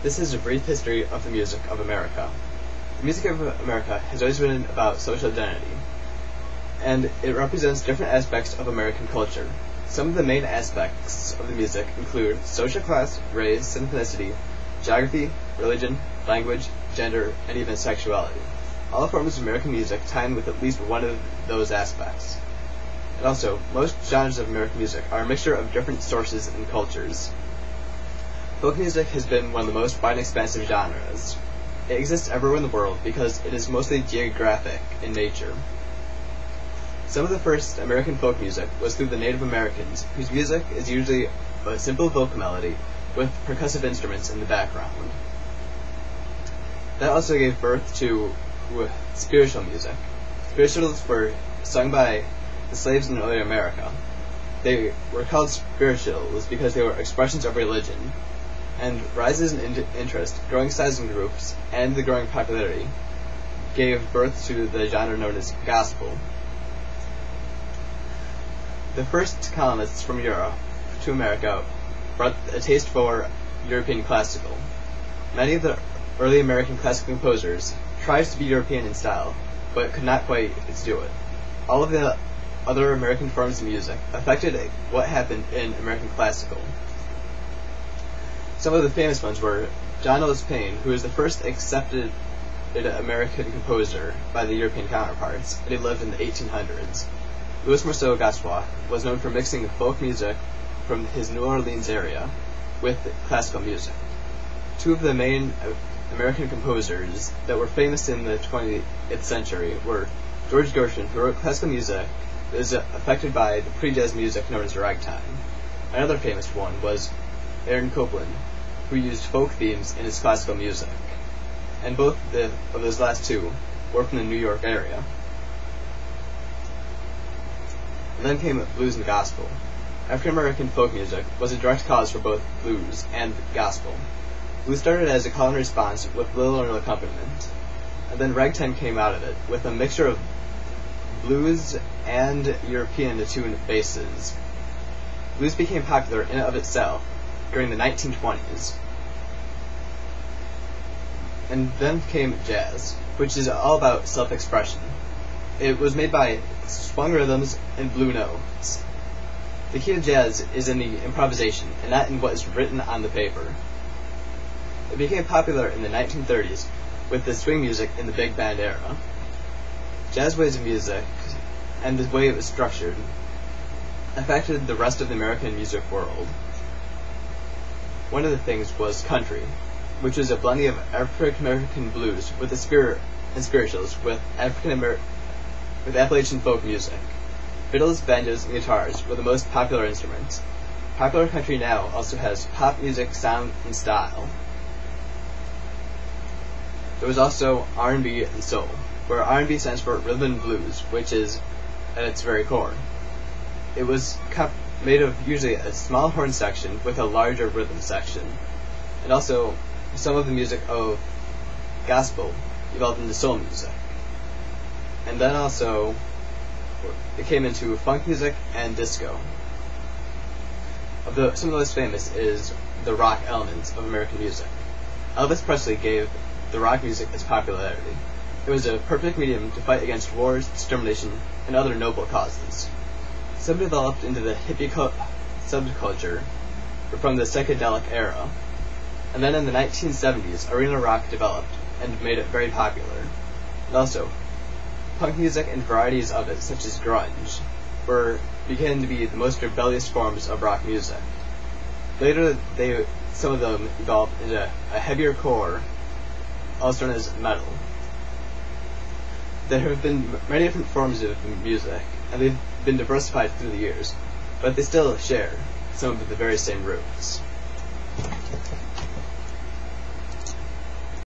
This is a brief history of the music of America. The music of America has always been about social identity, and it represents different aspects of American culture. Some of the main aspects of the music include social class, race, ethnicity, geography, religion, language, gender, and even sexuality. All forms of American music tie in with at least one of those aspects. And also, most genres of American music are a mixture of different sources and cultures. Folk music has been one of the most wide and expansive genres. It exists everywhere in the world because it is mostly geographic in nature. Some of the first American folk music was through the Native Americans, whose music is usually a simple vocal melody with percussive instruments in the background. That also gave birth to spiritual music. Spirituals were sung by the slaves in early America. They were called spirituals because they were expressions of religion, and rises in interest, growing size in groups, and the growing popularity gave birth to the genre known as gospel. The first colonists from Europe to America brought a taste for European classical. Many of the early American classical composers tried to be European in style, but could not quite do it. All of the other American forms of music affected what happened in American classical. Some of the famous ones were John Lewis Payne, who was the first accepted American composer by the European counterparts, and he lived in the 1800s. Louis Marceau Gascoigne was known for mixing folk music from his New Orleans area with classical music. Two of the main American composers that were famous in the 20th century were George Gershwin, who wrote classical music that was affected by the pre-jazz music known as ragtime. Another famous one was Aaron Copland, who used folk themes in his classical music. And both of those last two were from the New York area. And then came blues and gospel. African-American folk music was a direct cause for both blues and gospel. Blues started as a call and response with little or no accompaniment, and then ragtime came out of it with a mixture of blues and European tuned basses. Blues became popular in and of itself during the 1920s. And then came jazz, which is all about self-expression. It was made by swung rhythms and blue notes. The key of jazz is in the improvisation, and not in what is written on the paper. It became popular in the 1930s with the swing music in the big band era. Jazz ways of music, and the way it was structured, affected the rest of the American music world. One of the things was country, which was a blending of African-American blues with the spirit and spirituals with Appalachian folk music. Fiddles, banjos, and guitars were the most popular instruments. Popular country now also has pop music sound and style. There was also R&B and soul, where R&B stands for rhythm and blues, which is at its very core. It was made of usually a small horn section with a larger rhythm section. And also, some of the music of gospel evolved into soul music. And then also, it came into funk music and disco. Some of the most famous is the rock elements of American music. Elvis Presley gave the rock music its popularity. It was a perfect medium to fight against wars, discrimination, and other noble causes. Some developed into the hippie subculture from the psychedelic era. And then in the 1970s, arena rock developed and made it very popular. And also, punk music and varieties of it, such as grunge, began to be the most rebellious forms of rock music. Later, some of them evolved into a heavier core, also known as metal. There have been many different forms of music, and they've been diversified through the years, but they still share some of the very same roots.